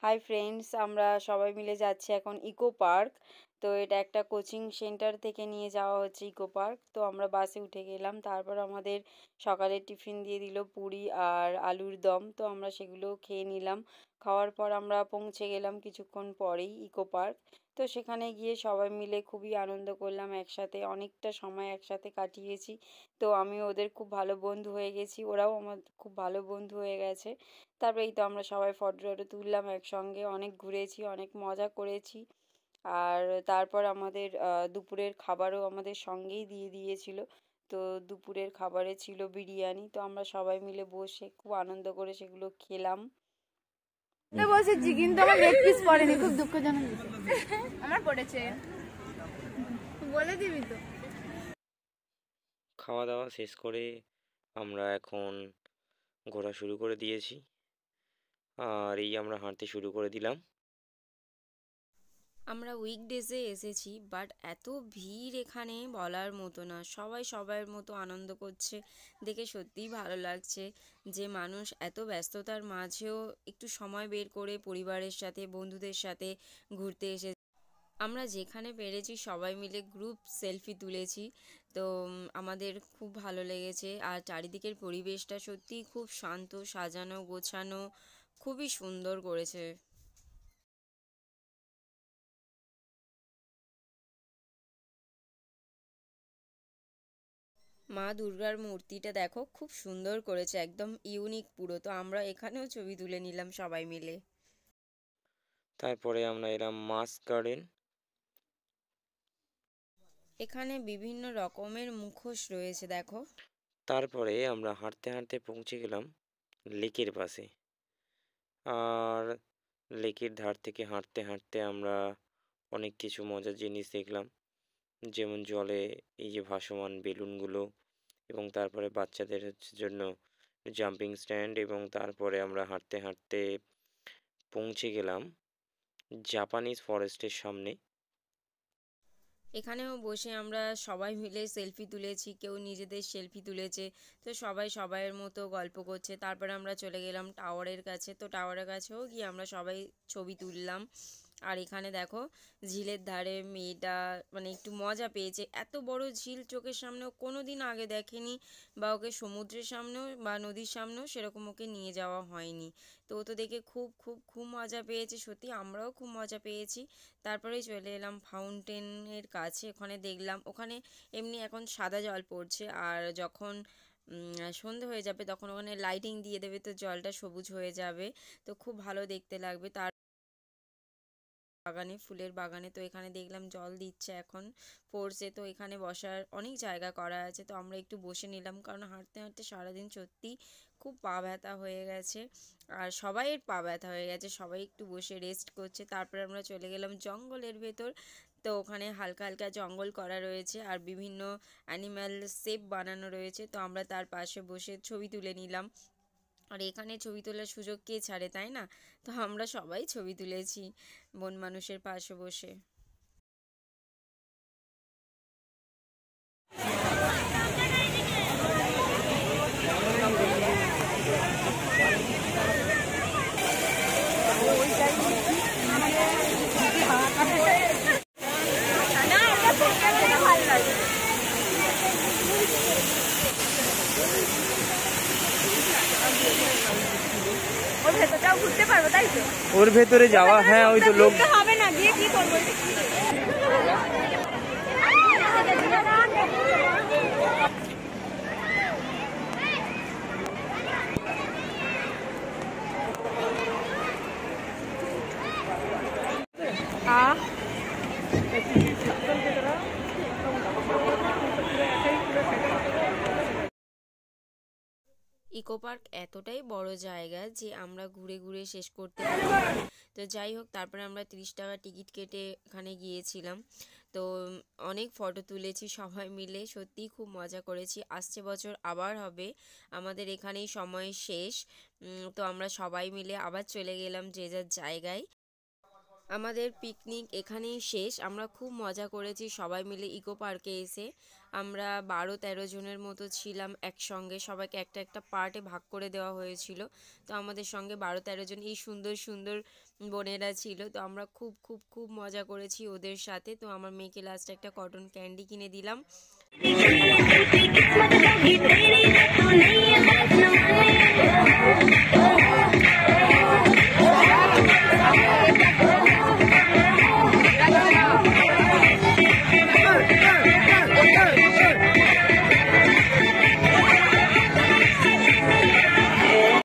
Hi friends, আমরা সবাই মিলে যাচ্ছি এখন ইকো পার্ক। তো এটা একটা কোচিং সেন্টার থেকে নিয়ে যাওয়া হচ্ছে ইকো পার্ক। তো আমরা বাসে উঠে গেলাম, তারপর আমাদের সকালের টিফিন দিয়ে দিল পুরি আর আলুর দম। তো আমরা সেগুলো খেয়ে নিলাম। খাওয়ার পর আমরা পৌঁছে গেলাম কিছুক্ষণ পরেই ইকো পার্ক। তো সেখানে গিয়ে সবাই মিলে খুবই আনন্দ করলাম, একসাথে অনেকটা সময় একসাথে কাটিয়েছি। তো আমি ওদের খুব ভালো বন্ধু হয়ে গেছি, ওরাও আমার খুব ভালো বন্ধু হয়ে গেছে। তারপরে এই তো আমরা সবাই ফটো টটো তুললাম একসঙ্গে, অনেক ঘুরেছি, অনেক মজা করেছি। আর তারপর আমাদের দুপুরের খাবারও আমাদের সঙ্গেই দিয়ে দিয়েছিল। তো দুপুরের খাবারে ছিল বিরিয়ানি। তো আমরা সবাই মিলে বসে খুব আনন্দ করে সেগুলো খেলাম। বসেছি কিন্তু আমার লেগ পিস পড়েনি, খুব দুঃখজনক আমার পড়েছে, বলে দিবি তো। খাওয়া দাওয়া শেষ করে আমরা এখন ঘোরা শুরু করে দিয়েছি, আর এই আমরা হাঁটতে শুরু করে দিলাম। আমরা উইকডেজে এসেছি, বাট এত ভিড় এখানে বলার মতো না। সবাই সবার মতো আনন্দ করছে, দেখে সত্যিই ভালো লাগছে যে মানুষ এত ব্যস্ততার মাঝেও একটু সময় বের করে পরিবারের সাথে বন্ধুদের সাথে ঘুরতে এসে। আমরা যেখানে পেরেছি সবাই মিলে গ্রুপ সেলফি তুলেছি। তো আমাদের খুব ভালো লেগেছে। আর চারিদিকের পরিবেশটা সত্যিই খুব শান্ত, সাজানো গোছানো, খুবই সুন্দর করেছে। মা দুর্গার মূর্তিটা দেখো, খুব সুন্দর করেছে, একদম ইউনিক পুরো। তো আমরা এখানেও ছবি তুলে নিলাম সবাই মিলে। তারপরে আমরা এলাম মাস গার্ডেন। এখানে বিভিন্ন রকমের মুখোশ রয়েছে দেখো। তারপরে আমরা হাঁটতে হাঁটতে পৌঁছে গেলাম লেকের পাশে। আর লেকের ধার থেকে হাঁটতে হাঁটতে আমরা অনেক কিছু মজার জিনিস দেখলাম, যেমন জলে এই যে ভাসমান বেলুনগুলো, এবং তারপরে বাচ্চাদের জন্য জাম্পিং স্ট্যান্ড, এবং তারপরে আমরা হাঁটতে হাঁটতে পৌঁছে গেলাম জাপানিজ ফরেস্টের সামনে। এখানেও বসে আমরা সবাই মিলে সেলফি তুলেছি, কেউ নিজেদের সেলফি তুলেছে। তো সবাই সবাইয়ের মতো গল্প করছে। তারপরে আমরা চলে গেলাম টাওয়ারের কাছে। তো টাওয়ারের কাছেও গিয়ে আমরা সবাই ছবি তুললাম। আর এখানে দেখো, ঝিলের ধারে মেয়েটা মানে একটু মজা পেয়েছে। এত বড় ঝিল চোখের সামনেও কোনো দিন আগে দেখেনি, বা ওকে সমুদ্রের সামনেও বা নদীর সামনেও সেরকম ওকে নিয়ে যাওয়া হয়নি। তো ও তো দেখে খুব খুব খুব মজা পেয়েছে, সত্যি আমরাও খুব মজা পেয়েছি। তারপরেই চলে এলাম ফাউন্টেনের কাছে। ওখানে দেখলাম ওখানে এমনি এখন সাদা জল পড়ছে, আর যখন সন্ধে হয়ে যাবে তখন ওখানে লাইটিং দিয়ে দেবে, তো জলটা সবুজ হয়ে যাবে। তো খুব ভালো দেখতে লাগবে। তার বাগানে, ফুলের বাগানে, তো এখানে দেখলাম জল দিচ্ছে এখন, পড়ছে। তো এখানে বসার অনেক জায়গা করা আছে। তো আমরা একটু বসে নিলাম, কারণ হাঁটতে হাঁটতে সারাদিন সত্যি খুব পা ব্যথা হয়ে গেছে। আর সবাইয়ের পা ব্যথা হয়ে গেছে, সবাই একটু বসে রেস্ট করছে। তারপরে আমরা চলে গেলাম জঙ্গলের ভেতর। তো ওখানে হালকা হালকা জঙ্গল করা রয়েছে, আর বিভিন্ন অ্যানিম্যাল শেপ বানানো রয়েছে। তো আমরা তার পাশে বসে ছবি তুলে নিলাম। আর এখানে ছবি তোলার সুযোগ কে ছাড়ে, তাই না? তো আমরা সবাই ছবি তুলেছি বন মানুষের পাশে বসে। ওর ভেতরটাও ঘুরতে পারবো, তাই তো? ওর ভেতরে যাওয়া, হ্যাঁ ওই তো লোক। হবে না, দিয়ে কি করবো? ইকো পার্ক এতটাই বড় জায়গা যে আমরা ঘুরে ঘুরে শেষ করতে পারবো না। তো যাই হোক, তারপরে আমরা 30 টাকা টিকিট কেটে এখানে গিয়েছিলাম। তো অনেক ফটো তুলেছি সবাই মিলে, সত্যিই খুব মজা করেছি। আসছে বছর আবার হবে। আমাদের এখানেই সময় শেষ। তো আমরা সবাই মিলে আবার চলে গেলাম যে যার জায়গায়। আমাদের পিকনিক এখানেই শেষ। আমরা খুব মজা করেছি সবাই মিলে ইকো পার্কে এসে। আমরা 12-13 জনের মতো ছিলাম একসঙ্গে, সবাইকে একটা একটা পার্টে ভাগ করে দেওয়া হয়েছিল। তো আমাদের সঙ্গে 12-13 জন এই সুন্দর সুন্দর বোনেরা ছিল। তো আমরা খুব খুব খুব মজা করেছি ওদের সাথে। তো আমার মেয়েকে লাস্টে একটা কটন ক্যান্ডি কিনে দিলাম।